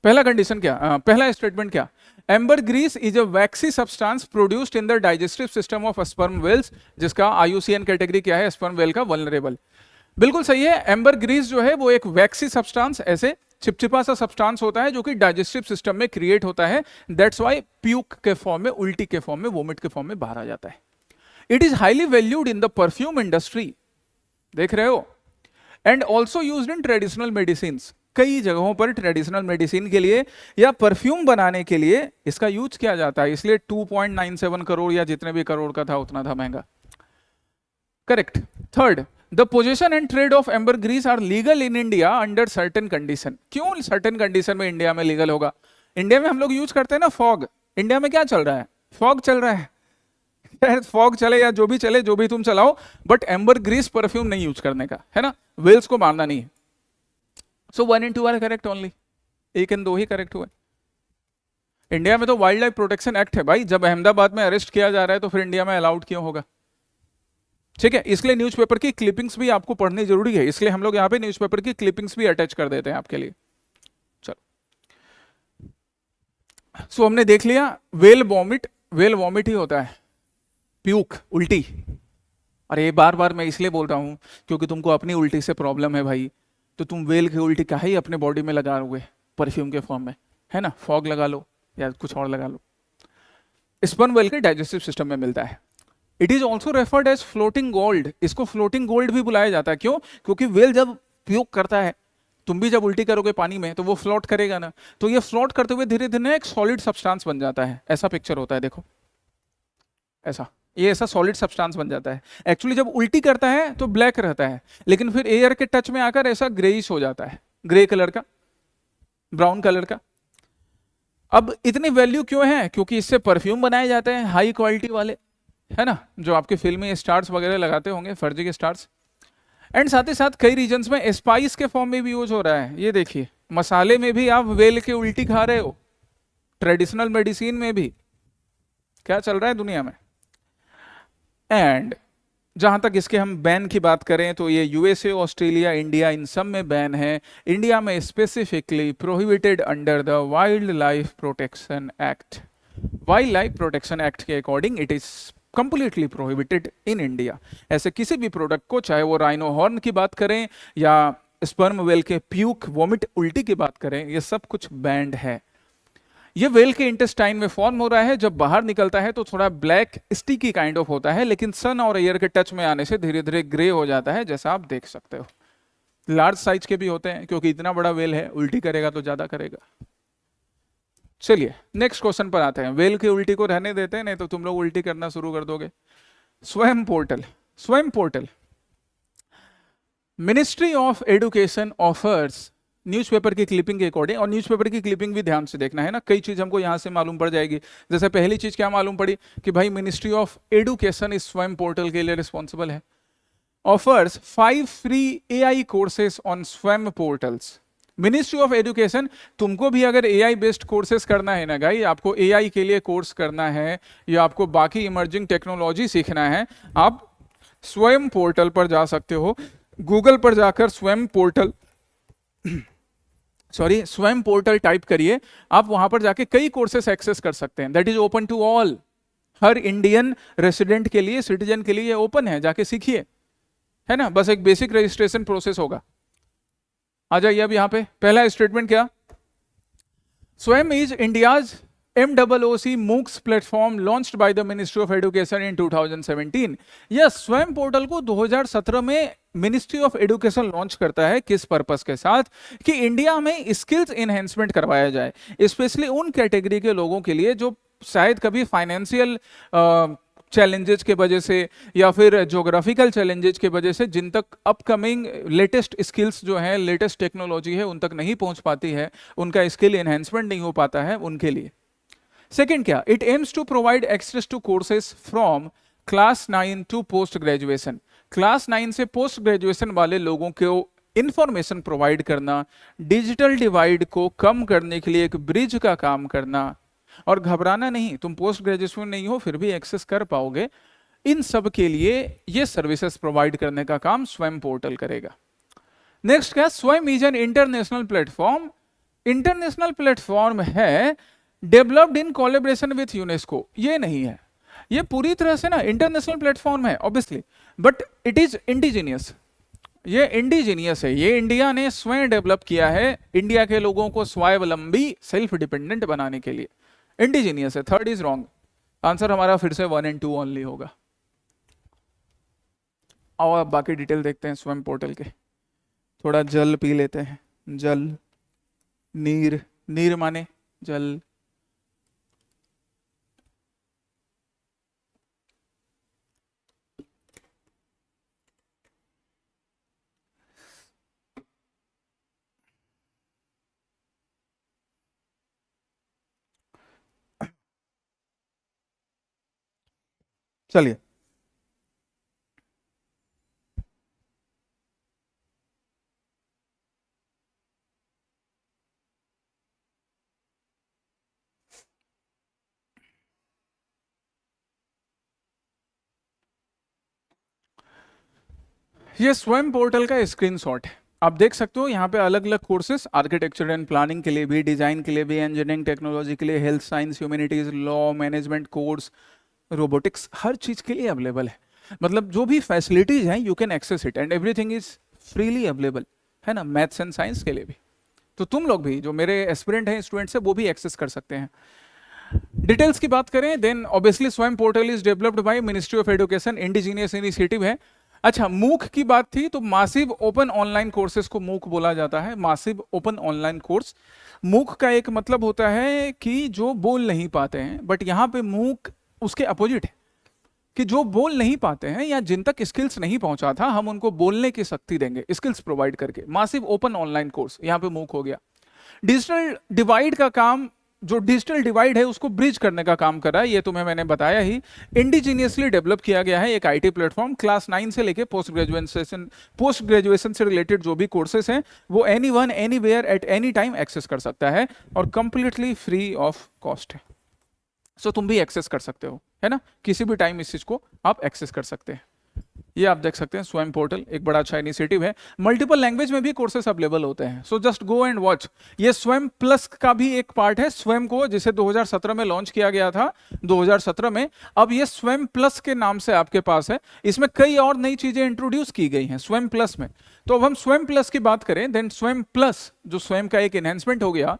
पहला कंडीशन क्या, पहला स्टेटमेंट क्या, ambergris is a waxy substance produced in the digestive system of sperm whales, जिसका IUCN कैटेगरी क्या है, स्पर्म वेल का वल्नरेबल। बिल्कुल सही है, एम्बर ग्रीस जो है वो एक वैक्सी सब्सटेंस, ऐसे चिपचिपा सा सब्सटेंस होता है जो कि डाइजेस्टिव सिस्टम में क्रिएट होता है, दैट्स व्हाई प्यूक के फॉर्म में, उल्टी के फॉर्म में, वोमिट के फॉर्म में बाहर आ जाता है। It is highly valued in the perfume industry, देख रहे हो, and also used in traditional medicine. कई जगहों पर ट्रेडिशनल मेडिसिन के लिए या परफ्यूम बनाने के लिए इसका यूज किया जाता है, इसलिए 2.97 करोड़ या जितने भी करोड़ का था उतना था महंगा, correct. Third, the possession and trade of ambergris are legal in India under certain condition. क्यों सर्टेन कंडीशन में इंडिया में लीगल होगा? इंडिया में हम लोग यूज करते हैं ना फॉग, इंडिया में क्या चल रहा है, फॉग चल रहा है, फॉग चले या जो भी चले, जो भी तुम चलाओ, बट एम्बर ग्रीस परफ्यूम नहीं यूज करने का है ना, वेल्स को मारना नहीं है। So 1 and 2 are correct only, 1 and 2 ही करेक्ट हुए। इंडिया में तो वाइल्ड लाइफ प्रोटेक्शन एक्ट है भाई, जब अहमदाबाद में अरेस्ट किया जा रहा है तो फिर इंडिया में अलाउड क्यों होगा, ठीक है। इसलिए न्यूज़पेपर की क्लिपिंग्स भी आपको पढ़नी जरूरी है, इसलिए हम लोग यहाँ पे न्यूज़पेपर की क्लिपिंग्स भी अटैच कर देते हैं आपके लिए। चलो सो हमने देख लिया वेल वॉमिट, वेल वॉमिट ही होता है, प्यूक उल्टी। अरे बार बार मैं इसलिए बोल रहा हूं क्योंकि तुमको अपनी उल्टी से प्रॉब्लम है भाई, तो तुम वेल की उल्टी काहे ही अपने बॉडी में लगा लोगे परफ्यूम के फॉर्म में, है ना, फॉग लगा लो या कुछ और लगा लो। स्पर्म वेल के डाइजेस्टिव सिस्टम में मिलता है। It is also referred as floating gold, इसको फ्लोटिंग गोल्ड भी बुलाया जाता है। क्यों? क्योंकि वेल जब प्यूक करता है, तुम भी जब उल्टी करोगे पानी में तो वो फ्लोट करेगा ना, तो ये फ्लोट करते हुए धीरे धीरे एक सॉलिड सब्सटेंस बन जाता है, ऐसा पिक्चर होता है, देखो ऐसा, ये ऐसा सॉलिड सब्सटेंस बन जाता है। एक्चुअली जब उल्टी करता है तो ब्लैक रहता है, लेकिन फिर एयर के टच में आकर ऐसा ग्रेइश हो जाता है, ग्रे कलर का, ब्राउन कलर का। अब इतनी वैल्यू क्यों है? क्योंकि इससे परफ्यूम बनाए जाते हैं हाई क्वालिटी वाले, है ना, जो आपके फिल्मी स्टार्स वगैरह लगाते होंगे, फर्जी के स्टार्स। एंड साथ ही साथ कई रीजन्स में स्पाइस के फॉर्म में भी यूज हो रहा है। ये देखिए, मसाले में भी आप वेल के उल्टी खा रहे हो, ट्रेडिशनल मेडिसिन में भी। क्या चल रहा है दुनिया में? एंड जहां तक इसके हम बैन की बात करें तो ये यूएसए, ऑस्ट्रेलिया, इंडिया, इन सब में बैन है। इंडिया में specifically prohibited under the wild life protection act. Wild life protection act के according it is completely prohibited in India. ऐसे किसी भी प्रोडक्ट को, चाहे वो राइनो हॉर्न की बात करें या स्पर्म वेल के प्यूक, वोमिट, उल्टी की बात करें, ये सब कुछ बैंड है। ये वेल के इंटेस्टाइन में फॉर्म हो रहा है, जब बाहर निकलता है तो थोड़ा ब्लैक स्टिकी काइंड ऑफ होता है, लेकिन सन और एयर के टच में आने से धीरे धीरे ग्रे हो जाता है, जैसा आप देख सकते हो। लार्ज साइज के भी होते हैं, क्योंकि इतना बड़ा वेल है, उल्टी करेगा तो ज्यादा करेगा। चलिए नेक्स्ट क्वेश्चन पर आते हैं। वेल की उल्टी को रहने देते हैं, नहीं तो तुम लोग उल्टी करना शुरू कर दोगे। स्वयं पोर्टल, स्वयं portal, ministry of education offers, newspaper की क्लिपिंग के अकॉर्डिंग, और न्यूज़पेपर की क्लिपिंग भी ध्यान से देखना है ना, कई चीज हमको यहां से मालूम पड़ जाएगी। जैसे पहली चीज क्या मालूम पड़ी कि भाई मिनिस्ट्री ऑफ एजुकेशन इस स्वयं पोर्टल के लिए रिस्पॉन्सिबल है। Offers 5 free AI courses on स्वयं पोर्टल्स। मिनिस्ट्री ऑफ एजुकेशन, तुमको भी अगर एआई बेस्ड कोर्सेज करना है ना गाई, आपको एआई के लिए कोर्स करना है या आपको बाकी इमर्जिंग टेक्नोलॉजी सीखना है, आप स्वयं पोर्टल पर जा सकते हो। गूगल पर जाकर स्वयं पोर्टल स्वयं पोर्टल टाइप करिए, आप वहां पर जाके कई कोर्सेस एक्सेस कर सकते हैं। That is open to all, हर इंडियन रेसिडेंट के लिए, सिटीजन के लिए ओपन है, जाके सीखिए, है ना। बस एक बेसिक रजिस्ट्रेशन प्रोसेस होगा। आ जाइए अब यहाँ पे, पहला स्टेटमेंट क्या, Swayam is India's MOOC MOOCs platform launched by the ministry of education in 2017। यह स्वयं पोर्टल को 2017 में मिनिस्ट्री ऑफ एजुकेशन लॉन्च करता है। किस पर्पस के साथ? कि इंडिया में स्किल्स एनहेंसमेंट करवाया जाए, स्पेशली उन कैटेगरी के लोगों के लिए जो शायद कभी फाइनेंशियल चैलेंजेस के वजह से या फिर ज्योग्राफिकल चैलेंजेस के वजह से जिन तक अपकमिंग लेटेस्ट स्किल्स जो है, लेटेस्ट टेक्नोलॉजी है, उन तक नहीं पहुंच पाती है, उनका स्किल एनहेंसमेंट नहीं हो पाता है, उनके लिए। सेकेंड क्या, it aims to provide access to courses from class 9 to post graduation. Class 9 से पोस्ट ग्रेजुएशन वाले लोगों को इंफॉर्मेशन प्रोवाइड करना, डिजिटल डिवाइड को कम करने के लिए एक ब्रिज का काम करना। और घबराना नहीं, तुम पोस्ट ग्रेजुएशन नहीं हो फिर भी एक्सेस कर पाओगे। इन सब के लिए ये सर्विसेज प्रोवाइड करने का काम स्वयं पोर्टल करेगा। नेक्स्ट क्या, Swayam is an international platform. International platform है, developed in collaboration with UNESCO. ये नहीं है, ये पूरी तरह से ना इंटरनेशनल प्लेटफॉर्म है obviously, but it is indigenous. ये इंडिजीनियस है, ये इंडिया ने स्वयं डेवलप किया है, इंडिया के लोगों को स्वावलंबी, सेल्फ डिपेंडेंट बनाने के लिए। इंडिजीनियस है, थर्ड इज रॉन्ग। आंसर हमारा फिर से 1 और 2 ओनली होगा। आओ अब बाकी डिटेल देखते हैं स्वयं पोर्टल के। थोड़ा जल पी लेते हैं। जल, नीर, नीर माने जल। चलिए ये स्वयं पोर्टल का स्क्रीनशॉट है। आप देख सकते हो यहाँ पे अलग अलग कोर्सेस, आर्किटेक्चर एंड प्लानिंग के लिए भी, डिजाइन के लिए भी, इंजीनियरिंग टेक्नोलॉजी के लिए, health science, humanities, law, management course, robotics, हर चीज के लिए अवेलेबल है। मतलब जो भी फैसिलिटीज हैं you can access it and everything is freely available, है ना। मैथ्स एंड साइंस के लिए भी, तो तुम लोग भी जो मेरे एस्पिरेंट हैं, स्टूडेंट्स हैं, वो भी एक्सेस कर सकते हैं। डिटेल्स की बात करें देन ऑब्वियसली स्वयं portal is developed by ministry of education, indigenous initiative है। अच्छा, मूक की बात थी तो मासिव ओपन ऑनलाइन कोर्सेज को मूक बोला जाता है, मासिव ओपन ऑनलाइन कोर्स। मूक का एक मतलब होता है कि जो बोल नहीं पाते हैं, बट यहाँ पे मूक उसके अपोजिट है। कि जो बोल नहीं पाते हैं या जिन तक स्किल्स नहीं पहुंचा था, हम उनको बोलने की शक्ति देंगे स्किल्स प्रोवाइड करके। मासिव ओपन ऑनलाइन कोर्स यहाँ पे मूक हो गया। डिजिटल डिवाइड का काम, जो डिजिटल डिवाइड है उसको ब्रिज करने का काम कर रहा है, ये तुम्हें मैंने बताया ही। इंडिजीनियसली डेवलप किया गया है एक आईटी प्लेटफॉर्म, क्लास 9 से लेके पोस्ट ग्रेजुएशन से रिलेटेड जो भी कोर्सेज हैं वो anyone anywhere at any time access कर सकता है और कंप्लीटली फ्री ऑफ कॉस्ट है। सो तुम भी एक्सेस कर सकते हो, है ना, किसी भी टाइम इस चीज को आप एक्सेस कर सकते हैं। ये आप देख सकते हैं स्वयं पोर्टल एक बड़ा अच्छा इनिशिएटिव है। मल्टीपल लैंग्वेज में भी कोर्सेस अवेलेबल होते हैं, so just go and watch. ये स्वयं प्लस का भी एक पार्ट है, स्वयं को जिसे 2017 में लॉन्च किया गया था, 2017 में। अब ये स्वयं प्लस के नाम से आपके पास है, इसमें कई और नई चीजें इंट्रोड्यूस की गई हैं स्वयं प्लस में। तो अब हम स्वयं प्लस की बात करें, देन स्वयं प्लस जो स्वयं का एक एनहेंसमेंट हो गया,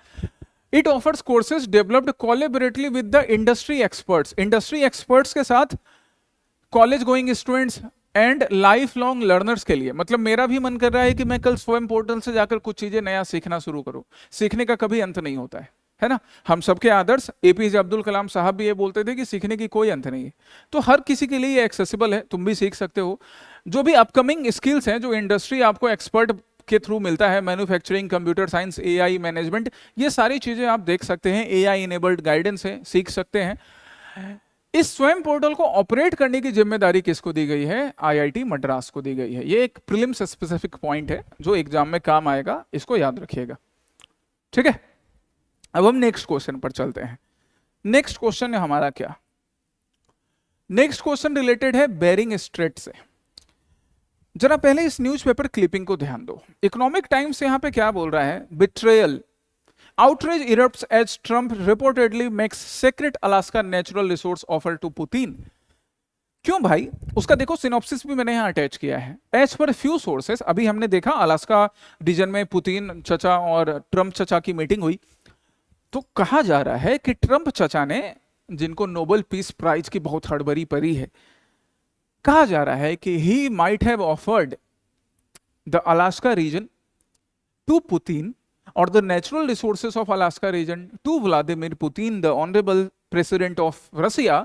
it offers courses developed collaboratively with the industry experts. Industry experts के साथ college going students and life long learners के लिए। मतलब मेरा भी मन कर रहा है कि मैं कल स्वयं पोर्टल से जाकर कुछ चीजें नया सीखना शुरू करूं। सीखने का कभी अंत नहीं होता है ना। हम सबके आदर्श एपीजे अब्दुल कलाम साहब भी ये बोलते थे कि सीखने की कोई अंत नहीं है। तो हर किसी के लिए ये एक्सेसिबल है, तुम भी सीख सकते हो। जो भी अपकमिंग स्किल्स हैं, जो इंडस्ट्री आपको एक्सपर्ट के थ्रू मिलता है, manufacturing, computer science, AI management, ये सारी चीजें आप देख सकते हैं। एआई इनेबल्ड गाइडेंस है, सीख सकते हैं। इस स्वयं पोर्टल को ऑपरेट करने की जिम्मेदारी किसको दी गई है? आईआईटी मद्रास को दी गई है। ये एक प्रीलिम्स स्पेसिफिक पॉइंट है जो एग्जाम में काम आएगा, इसको याद रखिएगा, ठीक है। अब हम नेक्स्ट क्वेश्चन पर चलते हैं। नेक्स्ट क्वेश्चन है हमारा क्या? नेक्स्ट क्वेश्चन रिलेटेड है बेरिंग स्ट्रेट से। जरा पहले इस न्यूज़पेपर क्लिपिंग को ध्यान दो। इकोनॉमिक टाइम्स यहां पे क्या बोल रहा है? Betrayal, outrage erupts as Trump reportedly makes secret Alaska natural resource offer to Putin। क्यों भाई? उसका देखो सिनॉप्सिस भी मैंने यहां अटैच किया है। एज पर फ्यू सोर्सेस, अभी हमने देखा अलास्का रीजन में पुतिन चचा और ट्रंप चचा की मीटिंग हुई, तो कहा जा रहा है कि ट्रंप चचा ने, जिनको नोबेल पीस प्राइज की बहुत हड़बड़ी पड़ी है, कहा जा रहा है कि he might have offered the Alaska region to Putin or the natural resources of Alaska region to Vladimir Putin, the honorable president of Russia,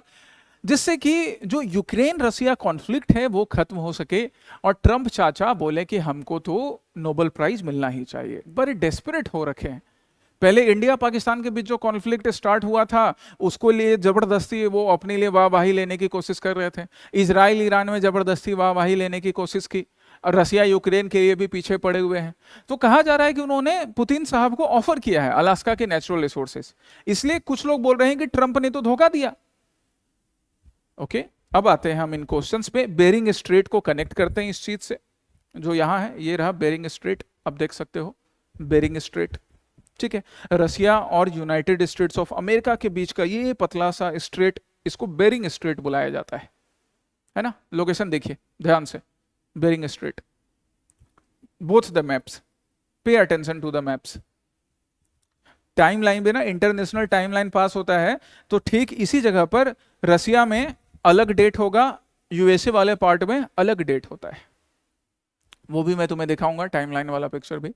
जिससे कि जो यूक्रेन रसिया कॉन्फ्लिक्ट है वो खत्म हो सके। और ट्रंप चाचा बोले कि हमको तो नोबेल प्राइज मिलना ही चाहिए। बड़े डेस्परेट हो रखे हैं। पहले इंडिया पाकिस्तान के बीच जो कॉन्फ्लिक्ट स्टार्ट हुआ था, उसको लिए जबरदस्ती वो अपने लिए वाहवाही लेने की कोशिश कर रहे थे। इजराइल ईरान में जबरदस्ती वाहवाही लेने की कोशिश की, और रसिया यूक्रेन के लिए भी पीछे पड़े हुए हैं। तो कहा जा रहा है कि उन्होंने पुतिन साहब को ऑफर किया है अलास्का के नेचुरल रिसोर्सेस। इसलिए कुछ लोग बोल रहे हैं कि ट्रंप ने तो धोखा दिया। ओके, अब आते हैं हम इन क्वेश्चंस पे। बेरिंग स्ट्रेट को कनेक्ट करते हैं इस चीज से, जो यहां है, ये रहा बेरिंग स्ट्रेट, अब देख सकते हो बेरिंग स्ट्रेट, ठीक है। रसिया और यूनाइटेड स्टेट्स ऑफ अमेरिका के बीच का ये पतला सा स्ट्रेट, इसको बेरिंग स्ट्रेट बुलाया जाता है ना। लोकेशन देखिए ध्यान से, Bering Strait, both the maps, pay attention to the maps. Timeline में ना इंटरनेशनल टाइमलाइन पास होता है, तो ठीक इसी जगह पर रसिया में अलग डेट होगा, यूएसए वाले पार्ट में अलग डेट होता है। वो भी मैं तुम्हें दिखाऊंगा, टाइमलाइन वाला पिक्चर भी।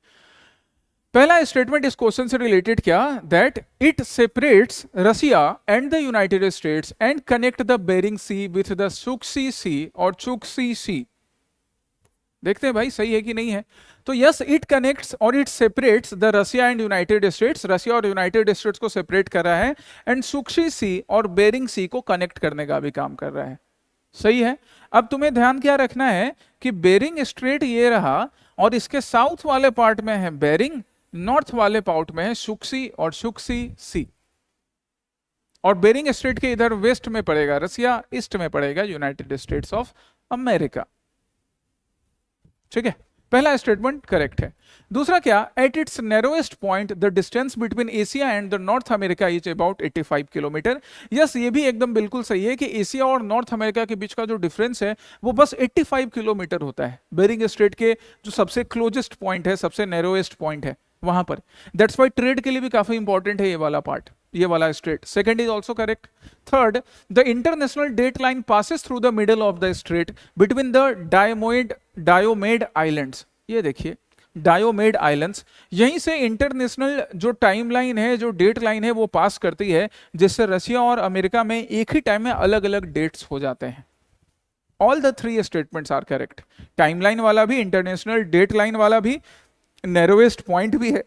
पहला स्टेटमेंट इस क्वेश्चन से रिलेटेड क्या? That it separates Russia and the United States and connect the Bering sea with the Chukchi sea और चुक्सी सी। देखते हैं भाई सही है कि नहीं है। तो यस, इट कनेक्ट्स और it separates the Russia and United States, Russia और यूनाइटेड स्टेट्स को सेपरेट कर रहा है, एंड सुक्सी सी और बेरिंग सी को कनेक्ट करने का भी काम कर रहा है। सही है। अब तुम्हें ध्यान क्या रखना है कि बेरिंग स्ट्रेट ये रहा, और इसके साउथ वाले पार्ट में है बेरिंग, नॉर्थ वाले पार्ट में है सुक्सी और सुक्सी सी। और बेरिंग स्ट्रेट के इधर वेस्ट में पड़ेगा रसिया, ईस्ट में पड़ेगा यूनाइटेड स्टेट्स ऑफ अमेरिका, ठीक है। पहला स्टेटमेंट करेक्ट है। दूसरा क्या? At its narrowest point the distance between Asia and the north America is about 85 kilometre. Yes, ये भी एकदम बिल्कुल सही है कि एशिया और नॉर्थ अमेरिका के बीच का जो डिफरेंस है वो बस 85 किलोमीटर होता है। बेरिंग स्ट्रेट के जो सबसे क्लोजेस्ट पॉइंट है, सबसे नैरोएस्ट पॉइंट है वहां पर। दैट्स वाई ट्रेड के लिए भी काफी इंपॉर्टेंट है ये वाला पार्ट, ये वाला strait. Second is also correct. Third, the international date line passes through the middle of the strait between the Diomede islands. ये देखिए डायोमेड आइलैंड्स, यहीं से इंटरनेशनल जो टाइम लाइन है, जो डेट लाइन है, वो पास करती है, जिससे रसिया और अमेरिका में एक ही टाइम में अलग अलग डेट्स हो जाते हैं। All the three statements are correct. Timeline वाला भी, इंटरनेशनल डेट लाइन वाला भी, नैरोवेस्ट पॉइंट भी है,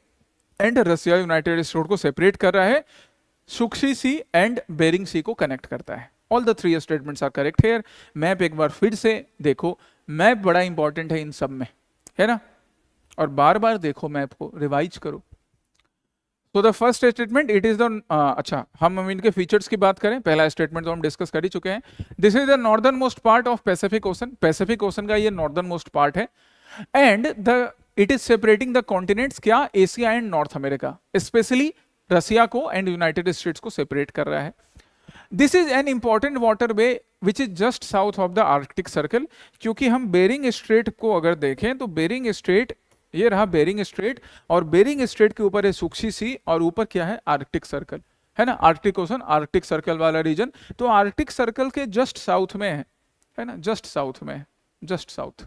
एंड रसिया यूनाइटेड स्टेट को सेपरेट कर रहा है, सुक्सी सी एंड बेरिंग सी को कनेक्ट करता है। All the three statements are correct here. Map एक बार फिर से देखो, मैप बड़ा इंपॉर्टेंट है इन सब में, है ना, और बार बार देखो मैप को, रिवाइज करो। तो the first statement it is the, अच्छा हम इनके फीचर्स की बात करें, पहला स्टेटमेंट तो हम डिस्कस कर ही चुके हैं। This is the northern most part of Pacific ocean, Pacific ocean का ये नॉर्दर्न मोस्ट पार्ट है, and the it is separating the continents, क्या, Asia and North America, specially Russia को एंड यूनाइटेड स्टेट्स को सेपरेट कर रहा है। This is an important water way which is just south of the Arctic circle, क्योंकि हम bearing straight को अगर देखें तो बेरिंग स्ट्रेट, ये रहा बेरिंग स्ट्रेट, और बेरिंग स्ट्रेट के ऊपर है सुक्सी सी, और ऊपर क्या है, आर्कटिक सर्कल, है ना, आर्कटिक ओशन, आर्कटिक सर्कल वाला रीजन, तो आर्कटिक सर्कल के जस्ट साउथ में है ना, जस्ट साउथ में, just south.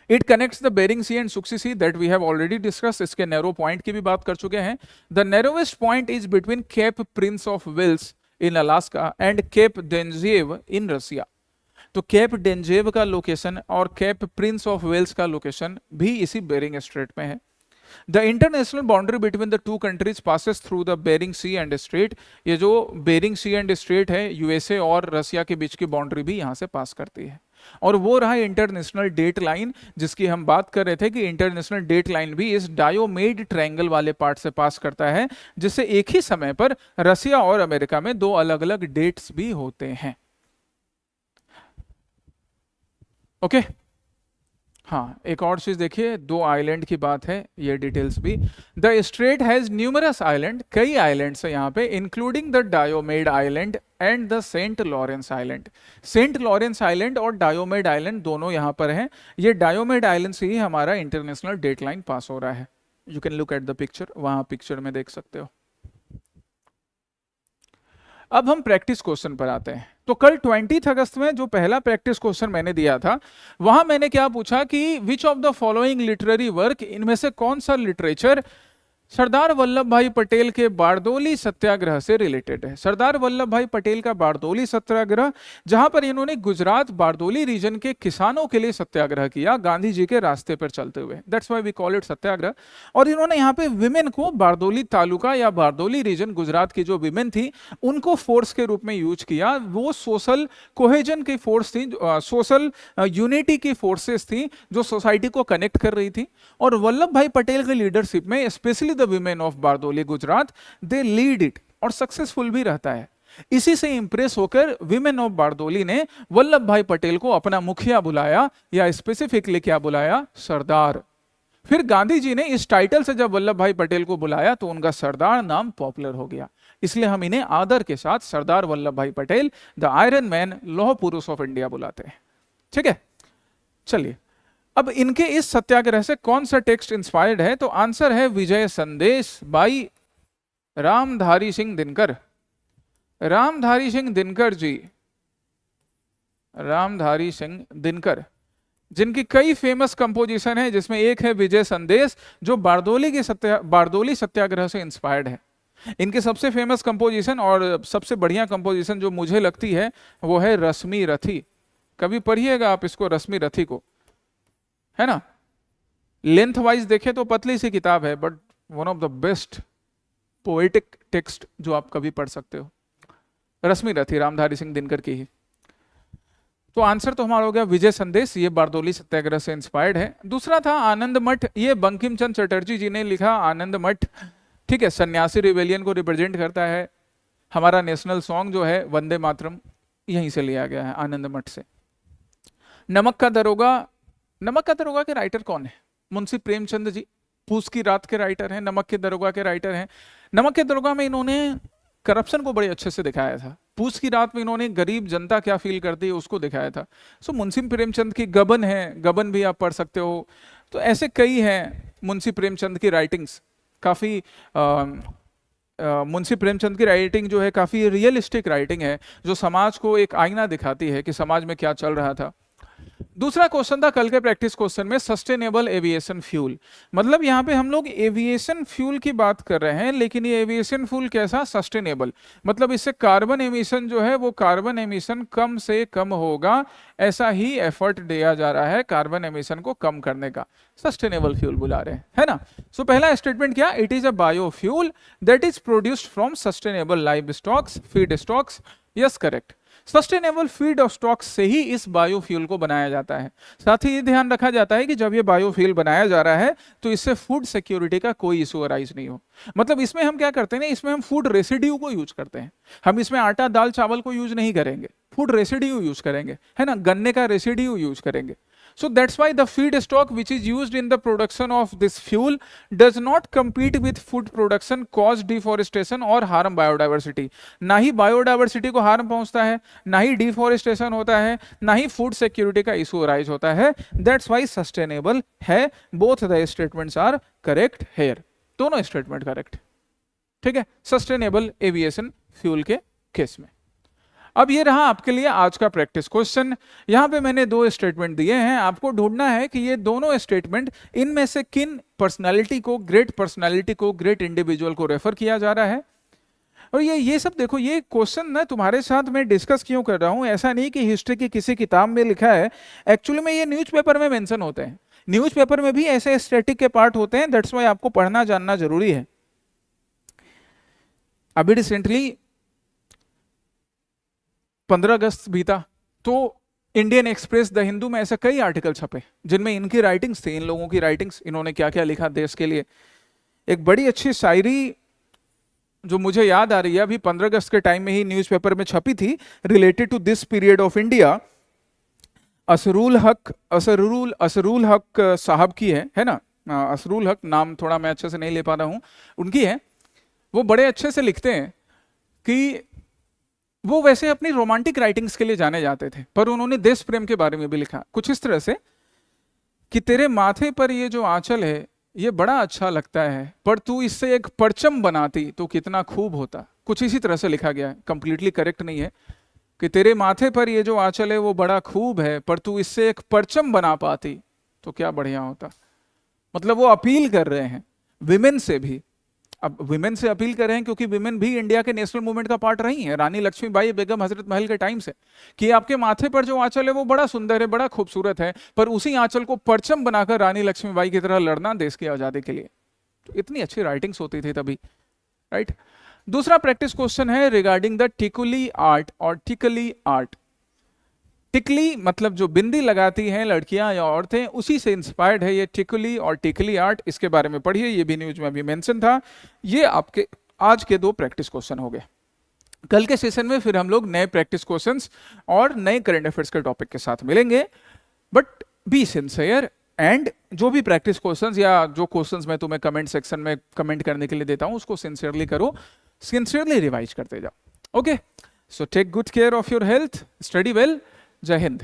It connects the Bering C and Chukchi sea that we have already discuss, इसके नैरो पॉइंट की भी बात कर चुके हैं। The narrowest point is between Cape Prince of Wales in Alaska and Cape डेंजेव in Russia. तो Cape डेंजेव का लोकेशन और केप प्रिंस ऑफ वेल्स का लोकेशन भी इसी बेरिंग स्ट्रेट में है। The international boundary between the two countries passes through the Bering C and Strait, ये जो बेरिंग सी एंड स्ट्रेट है, यूएसए और रसिया के बीच की बाउंड्री भी यहाँ से पास करती है। और वो रहा इंटरनेशनल डेट लाइन, जिसकी हम बात कर रहे थे कि इंटरनेशनल डेट लाइन भी इस डायोमेड ट्रायंगल वाले पार्ट से पास करता है, जिससे एक ही समय पर रसिया और अमेरिका में दो अलग अलग डेट्स भी होते हैं। ओके हाँ, एक और चीज देखिए, दो आइलैंड की बात है, ये डिटेल्स भी। The strait has numerous island, कई आइलैंड्स है यहाँ पे, including the Diomede island and the saint Lawrence island. Saint Lawrence island और डायोमेड आइलैंड दोनों यहाँ पर हैं। ये डायोमेड आइलैंड से ही हमारा इंटरनेशनल डेट लाइन पास हो रहा है। You can look at the picture, वहां पिक्चर में देख सकते हो। अब हम प्रैक्टिस क्वेश्चन पर आते हैं। तो कल 20 अगस्त में जो पहला प्रैक्टिस क्वेश्चन मैंने दिया था, वहां मैंने क्या पूछा कि which of the following literary work, इनमें से कौन सा लिटरेचर सरदार वल्लभ भाई पटेल के बारदोली सत्याग्रह से रिलेटेड है। सरदार वल्लभ भाई पटेल का बारदोली सत्याग्रह, जहां पर इन्होंने गुजरात बारदोली रीजन के किसानों के लिए सत्याग्रह किया, गांधी जी के रास्ते पर चलते हुए, that's why we call it satyagraha. और इन्होंने यहाँ पे विमेन को बारदोली तालुका या बारदोली रीजन, गुजरात की जो विमेन थी, उनको फोर्स के रूप में यूज किया। वो सोशल कोहेजन की फोर्स थी, सोशल यूनिटी की फोर्सेस थी जो सोसाइटी को कनेक्ट कर रही थी। और वल्लभ भाई पटेल की लीडरशिप में, specially the women of Bardoli Gujarat, they lead it, और सक्सेसफुल भी रहता है। इसी से इंप्रेस होकर विमेन ऑफ बारदोली ने वल्लभ भाई पटेल को अपना मुखिया बुलाया, या स्पेसिफिकली क्या बुलाया, सरदार। फिर गांधी जी ने इस टाइटल से जब वल्लभ भाई पटेल को बुलाया तो उनका सरदार नाम पॉपुलर हो गया। इसलिए हम इन्हें आदर के साथ सरदार वल्लभ भाई पटेल, द आयरन मैन, लौह पुरुष ऑफ इंडिया बुलाते हैं। ठीक है, चलिए अब इनके इस सत्याग्रह से कौन सा टेक्स्ट इंस्पायर्ड है, तो आंसर है विजय संदेश बाई रामधारी सिंह दिनकर। रामधारी सिंह दिनकर जी, रामधारी सिंह दिनकर, जिनकी कई फेमस कंपोजिशन है, जिसमें एक है विजय संदेश, जो बारदोली सत्याग्रह से इंस्पायर्ड है। इनके सबसे फेमस कंपोजिशन और सबसे बढ़िया कंपोजिशन जो मुझे लगती है वो है रश्मि रथी। कभी पढ़िएगा आप इसको, रश्मि रथी को, है ना। लेंथ वाइज देखे तो पतली सी किताब है, but one of the best poetic text जो आप कभी पढ़ सकते हो। रश्मि रथी रामधारी सिंह दिनकर की ही। तो आंसर तो हमारा हो गया विजय संदेश, ये बारदोली सत्याग्रह से इंस्पायर्ड है। दूसरा था आनंद मठ, ये बंकिम चंद्र चटर्जी जी ने लिखा आनंद मठ। ठीक है, सन्यासी रिवेलियन को रिप्रेजेंट करता है। हमारा नेशनल सॉन्ग जो है वंदे मातरम, यहीं से लिया गया है, आनंद मठ से। नमक का दरोगा, नमक का दरोगा के राइटर कौन है, मुंशी प्रेमचंद जी, फूस की रात के राइटर हैं, नमक के दरोगा के राइटर हैं। नमक के दरोगा में इन्होंने करप्शन को बड़े अच्छे से दिखाया था। पूछ की रात में इन्होंने गरीब जनता क्या फील करती है उसको दिखाया था। सो मुंशी प्रेमचंद की गबन है, गबन भी आप पढ़ सकते हो। तो ऐसे कई हैं मुंशी प्रेमचंद की राइटिंग्स, काफ़ी मुंशी प्रेमचंद की राइटिंग जो है काफ़ी रियलिस्टिक राइटिंग है, जो समाज को एक आईना दिखाती है कि समाज में क्या चल रहा था। दूसरा क्वेश्चन था कल के प्रैक्टिस क्वेश्चन में, सस्टेनेबल एविएशन फ्यूल। मतलब यहाँ पे हम लोग एविएशन फ्यूल की बात कर रहे हैं, लेकिन ये एविएशन फ्यूल कैसा, सस्टेनेबल, मतलब इससे कार्बन एमिशन जो है वो कार्बन एमिशन कम से कम होगा, ऐसा ही एफर्ट दिया जा रहा है कार्बन एमिशन को कम करने का, सस्टेनेबल फ्यूल बुला रहे हैं, है ना। सो पहला स्टेटमेंट क्या, it is a biofuel that is produced from sustainable live stocks, feed stocks. Yes, correct. Sustainable feed stocks से ही इस बायोफ्यूल को बनाया जाता है। साथ ही ये ध्यान रखा जाता है कि जब ये बायोफ्यूल बनाया जा रहा है तो इससे फूड सिक्योरिटी का कोई इशू अराइज नहीं हो। मतलब इसमें हम क्या करते हैं ना, इसमें हम फूड रेसिड्यू को यूज करते हैं, हम इसमें आटा दाल चावल को यूज नहीं करेंगे, फूड रेसिड्यू यूज करेंगे, है ना, गन्ने का रेसिड्यू यूज करेंगे। So that's why the feedstock which is used in the production of this fuel does not compete with food production, cause deforestation और harm biodiversity। ना ही biodiversity को harm पहुंचता है, ना ही deforestation होता है, ना ही food security का issue arise होता है। That's why sustainable है। Both the statements are correct here। दोनों statement correct, ठीक है, sustainable aviation fuel के केस में। अब ये रहा आपके लिए आज का प्रैक्टिस क्वेश्चन। यहां पे मैंने दो स्टेटमेंट दिए हैं, आपको ढूंढना है कि ये दोनों स्टेटमेंट इनमें से किन पर्सनालिटी को, ग्रेट इंडिविजुअल को रेफर किया जा रहा है। और ये सब देखो, ये क्वेश्चन ना तुम्हारे साथ मैं डिस्कस क्यों कर रहा हूं, ऐसा नहीं कि हिस्ट्री की किसी किताब में लिखा है, एक्चुअली में ये न्यूज़पेपर में मेंशन होते हैं, न्यूज़पेपर में भी ऐसे स्टैटिक के पार्ट होते हैं, दैट्स वाई आपको पढ़ना जानना जरूरी है। अभी रिसेंटली 15 अगस्त बीता तो इंडियन एक्सप्रेस, द हिंदू में ऐसे कई आर्टिकल छपे जिनमें इनकी राइटिंग्स थी, इन लोगों की राइटिंग्स, इन्होंने क्या क्या लिखा देश के लिए। एक बड़ी अच्छी शायरी जो मुझे याद आ रही है, अभी 15 अगस्त के टाइम में ही न्यूज़पेपर में छपी थी, related to this period of India. Asrarul Haq साहब की है ना, असरूल हक, नाम थोड़ा मैं अच्छे से नहीं ले पा रहा हूँ, उनकी है। वो बड़े अच्छे से लिखते हैं कि वो वैसे अपनी रोमांटिक राइटिंग्स के लिए जाने जाते थे, पर उन्होंने देश प्रेम के बारे में भी लिखा कुछ इस तरह से कि तेरे माथे पर ये जो आंचल है ये बड़ा अच्छा लगता है, पर तू इससे एक परचम बनाती तो कितना खूब होता। कुछ इसी तरह से लिखा गया है, कंप्लीटली करेक्ट नहीं है, कि तेरे माथे पर ये जो आंचल है वो बड़ा खूब है, पर तू इससे एक परचम बना पाती तो क्या बढ़िया होता। मतलब वो अपील कर रहे हैं विमेन से भी। अब विमेन से अपील कर रहे हैं क्योंकि विमेन भी इंडिया के नेशनल मूवमेंट का पार्ट रही है, रानी लक्ष्मीबाई बेगम हजरत महल के टाइम से, कि आपके माथे पर जो आंचल है वो बड़ा सुंदर है, बड़ा खूबसूरत है, पर उसी आंचल को परचम बनाकर रानी लक्ष्मीबाई की तरह लड़ना देश की आजादी के लिए। तो इतनी अच्छी राइटिंग्स होती थी तभी, राइट। दूसरा प्रैक्टिस क्वेश्चन है रिगार्डिंग द टिकुली आर्ट और टिकली आर्ट। टिकली मतलब जो बिंदी लगाती हैं लड़कियां या औरतें, उसी से इंस्पायर्ड है ये टिकुली और टिकली आर्ट। इसके बारे में पढ़िए, ये भी न्यूज में अभी मेंशन था। ये आपके आज के दो प्रैक्टिस क्वेश्चन हो गए। कल के सेशन में फिर हम लोग नए प्रैक्टिस क्वेश्चंस और नए करंट अफेयर्स के टॉपिक के साथ मिलेंगे। बट बी सिंसियर एंड जो भी प्रैक्टिस क्वेश्चंस या जो क्वेश्चंस मैं तुम्हें कमेंट सेक्शन में कमेंट करने के लिए देता हूं उसको सिंसियरली करो, सिंसियरली रिवाइज करते जाओ। Okay, so take good care of your health, study well, जय हिंद।